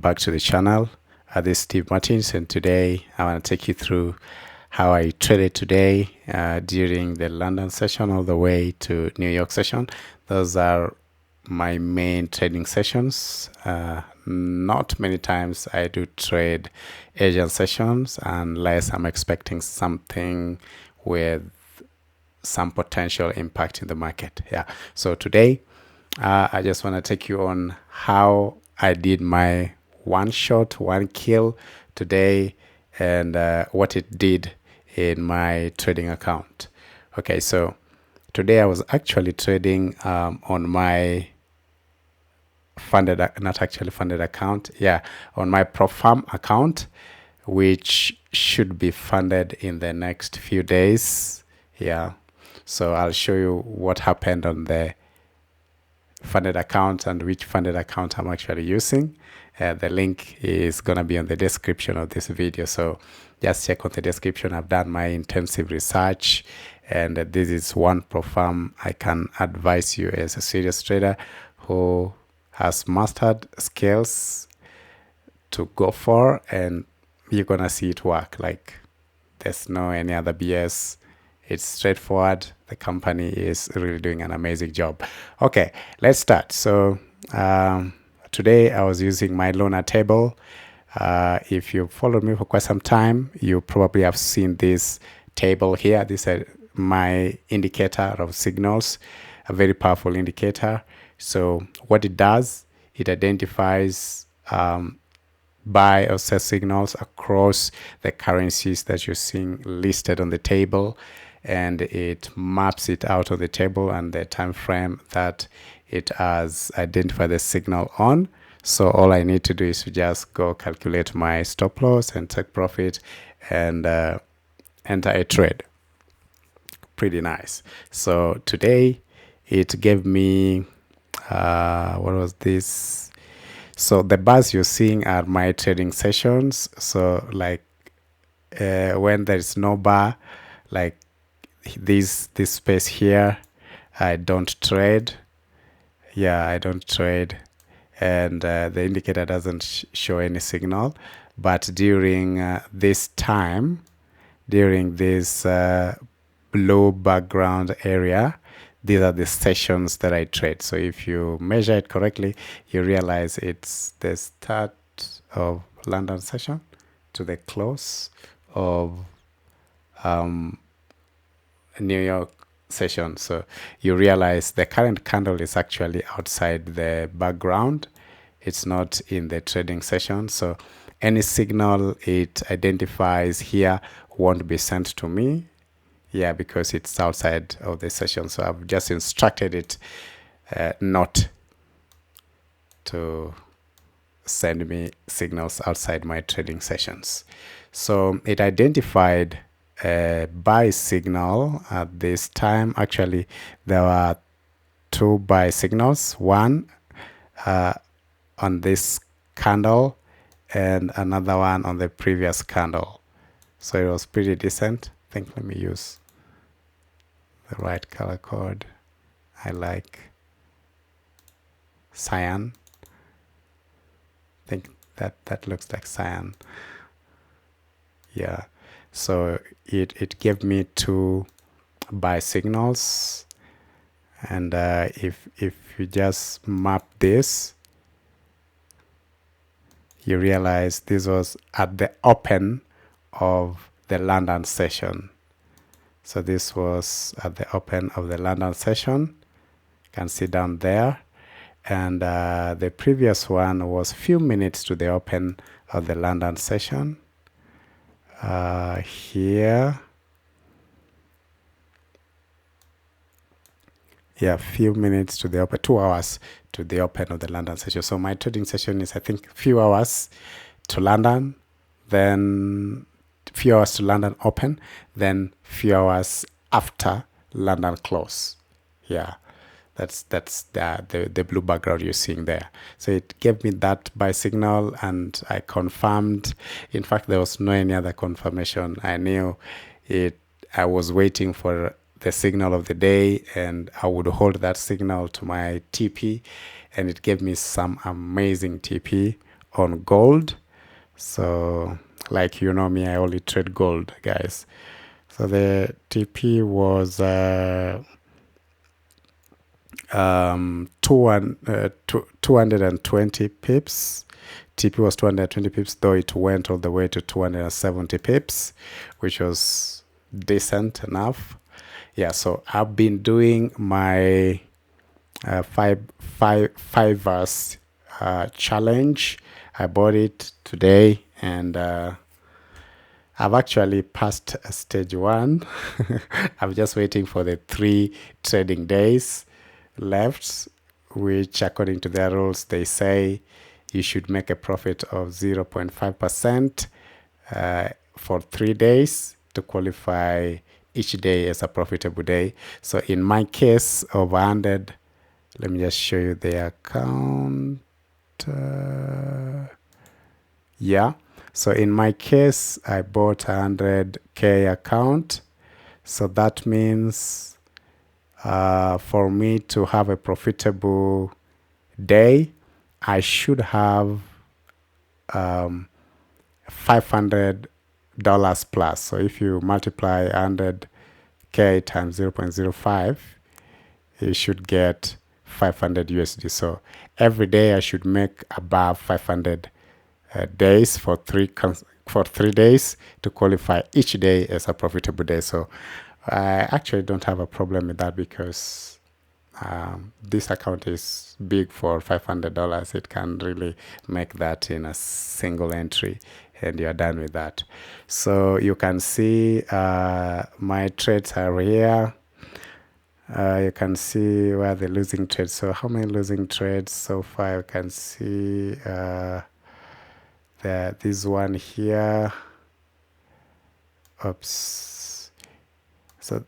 back to the channel. This is Steve Martins, and today I want to take you through how I traded today during the London session all the way to New York session. Those are my main trading sessions. Not many times I do trade Asian sessions unless I'm expecting something with some potential impact in the market. Yeah. So today I just want to take you on how I did my one shot, one kill today, and what it did in my trading account. Okay, so today I was actually trading on my funded, not actually funded account, yeah, on my Propfirm account, which should be funded in the next few days. Yeah, so I'll show you what happened on the funded account and which funded account I'm actually using. The link is gonna be on the description of this video, so just check on the description. I've done my intensive research, and this is one Propfirm I can advise you as a serious trader who has mastered skills to go for, and you're gonna see it work. Like, there's no any other BS. It's straightforward. The company is really doing an amazing job. Okay, let's start. So today I was using my loaner table. If you followed me for quite some time, you probably have seen this table here. This is my indicator of signals, a very powerful indicator. So what it does, it identifies buy or sell signals across the currencies that you're seeing listed on the table, and it maps it out on the table and the time frame that it has identified the signal on. So all I need to do is to just go calculate my stop loss and take profit and enter a trade. Pretty nice. So today it gave me what was this? So the bars you're seeing are my trading sessions. So like when there is no bar, like this space here, I don't trade. Yeah, I don't trade, and the indicator doesn't show any signal. But during this time, during this blue background area, these are the sessions that I trade. So if you measure it correctly, you realize it's the start of London session to the close of New York session. So you realize the current candle is actually outside the background. It's not in the trading session. So any signal it identifies here won't be sent to me. Yeah, because it's outside of the session. So I've just instructed it not to send me signals outside my trading sessions. So it identified a buy signal at this time. Actually, there were two buy signals, one on this candle and another one on the previous candle. So it was pretty decent. I think let me use the right color code. I like cyan. I think that looks like cyan. Yeah, so it gave me two buy signals, and if you just map this, you realize this was at the open of the London session. So this was at the open of the London session. You can see down there. And the previous one was few minutes to the open of the London session. Here. Yeah, few minutes to the open, 2 hours to the open of the London session. So my trading session is, I think, few hours to London, then few hours to London open, then few hours after London close. Yeah, that's the blue background you're seeing there. So it gave me that buy signal, and I confirmed. In fact, there was no any other confirmation. I knew it. I was waiting for the signal of the day, and I would hold that signal to my TP, and it gave me some amazing TP on gold. So like, you know me, I only trade gold, guys. So the TP was 220 pips. TP was 220 pips, though it went all the way to 270 pips, which was decent enough. Yeah, so I've been doing my five verse challenge. I bought it today, and I've actually passed stage 1. I'm just waiting for the 3 trading days left, which according to their rules, they say you should make a profit of 0.5% for 3 days to qualify each day as a profitable day. So in my case of 100, let me just show you the account. Yeah, so in my case, I bought 100K account. So that means for me to have a profitable day, I should have $500 plus. So if you multiply 100K times 0.05, you should get 500 USD. So every day I should make above 500 days for 3 days to qualify each day as a profitable day. So I actually don't have a problem with that, because this account is big for $500. It can really make that in a single entry, and you're done with that. So you can see my trades are here. You can see where the losing trades. So how many losing trades so far? You can see this one here. Oops. So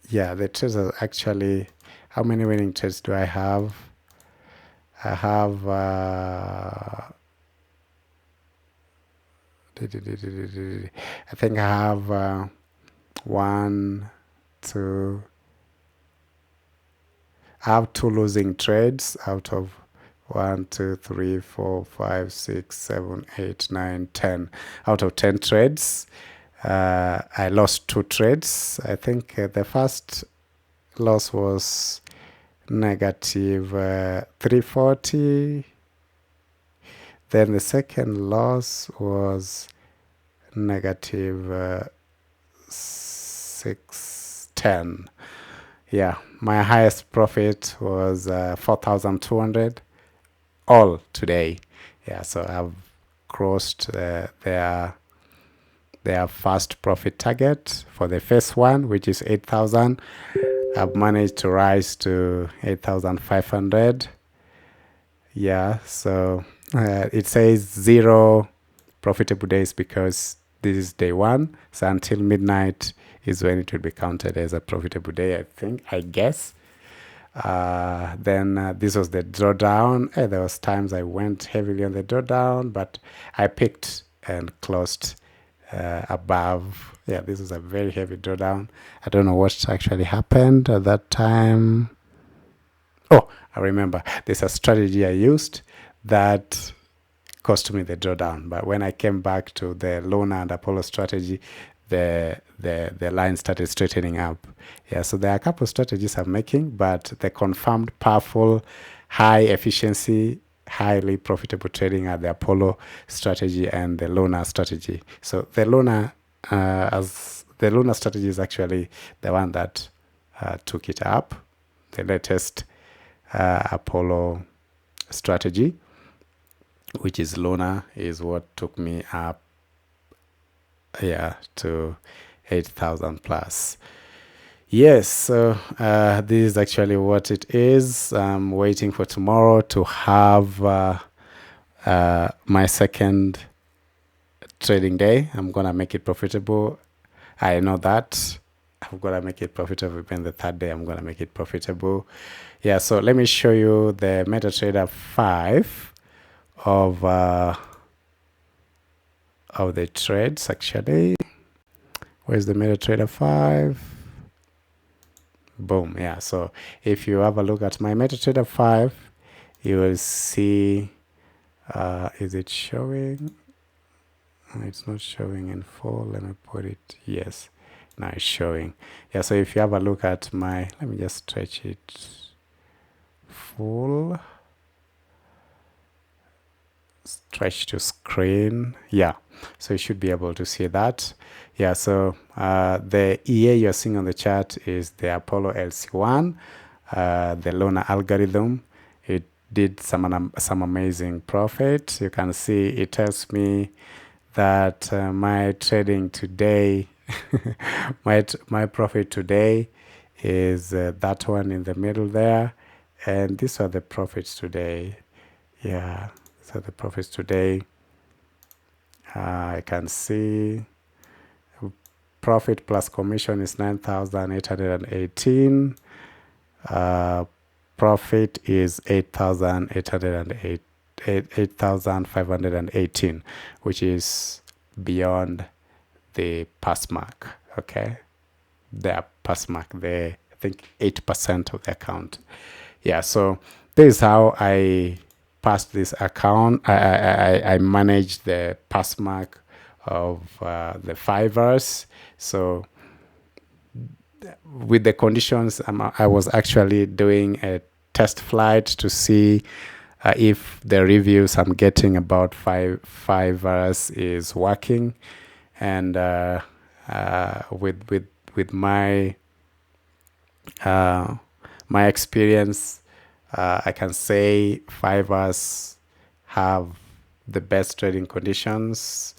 yeah, the trades are actually, how many winning trades do I have? I have I think I have 1, 2. I have 2 losing trades out of 1, 2, 3, 4, 5, 6, 7, 8, 9, 10. Out of 10 trades, I lost 2 trades. I think the first loss was negative 340. Then the second loss was negative 610. Yeah, my highest profit was 4,200 all today. Yeah, so I've crossed their first profit target for the first one, which is 8,000. I've managed to rise to 8,500. Yeah, so it says 0 profitable days because this is day 1. So until midnight is when it will be counted as a profitable day, I guess. Then this was the drawdown. There was times I went heavily on the drawdown, but I picked and closed above. Yeah, this was a very heavy drawdown. I don't know what actually happened at that time. Oh, I remember. There's a strategy I used that cost me the drawdown, but when I came back to the Luna and Apollo strategy, the line started straightening up. Yeah, so there are a couple of strategies I'm making, but the confirmed powerful, high efficiency, highly profitable trading are the Apollo strategy and the Luna strategy. So the Luna strategy is actually the one that took it up, the latest Apollo strategy, which is Luna, is what took me up to 8,000 plus. Yes, so this is actually what it is. I'm waiting for tomorrow to have my second trading day. I'm gonna make it profitable. I know that I'm gonna make it profitable. Even the third day, I'm gonna make it profitable. Yeah, so let me show you the MetaTrader 5 of the trades actually. Where's the MetaTrader 5? Boom. Yeah, so if you have a look at my MetaTrader 5, you will see Is it showing? It's not showing in full. Let me put it. Yes, now it's showing. Yeah, so if you have a look at my, let me just stretch it full. Stretch to screen. Yeah, so you should be able to see that. Yeah, so the EA you're seeing on the chart is the Apollo LC1, the Luna algorithm. It did some amazing profit. You can see it tells me that my trading today, my profit today is that one in the middle there, and these are the profits today. Yeah, so the profits today, I can see profit plus commission is 9,818. Profit is 8,808. 8,518, which is beyond the pass mark. Okay, the pass mark, I think 8% of the account. Yeah, so this is how I passed this account. I managed the pass mark of the fivers. So with the conditions, I was actually doing a test flight to see if the reviews I'm getting about fivers is working, and with my my experience, I can say fivers have the best trading conditions.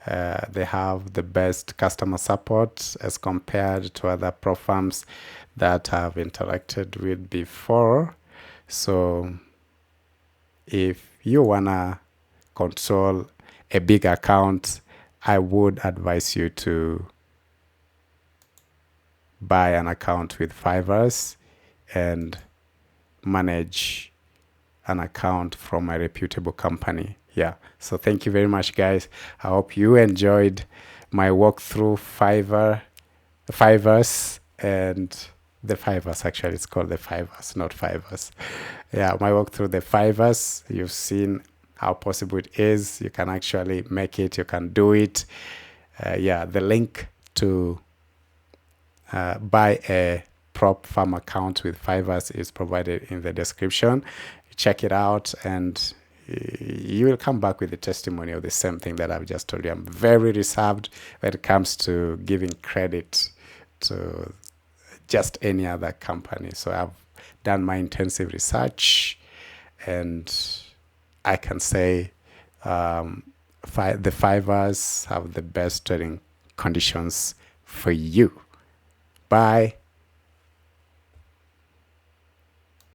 They have the best customer support as compared to other Propfirms that I've interacted with before. So if you wanna control a big account, I would advise you to buy an account with fivers and manage an account from a reputable company. Yeah, so thank you very much, guys. I hope you enjoyed my walkthrough fivers, and the fivers. Actually, it's called the fivers, not fivers. Yeah, my walk through the fivers. You've seen how possible it is. You can actually make it. You can do it. Yeah, the link to buy a Propfirm account with fivers is provided in the description. Check it out, and you will come back with a testimony of the same thing that I've just told you. I'm very reserved when it comes to giving credit to just any other company. So I've done my intensive research, and I can say the fivers have the best trading conditions for you. Bye.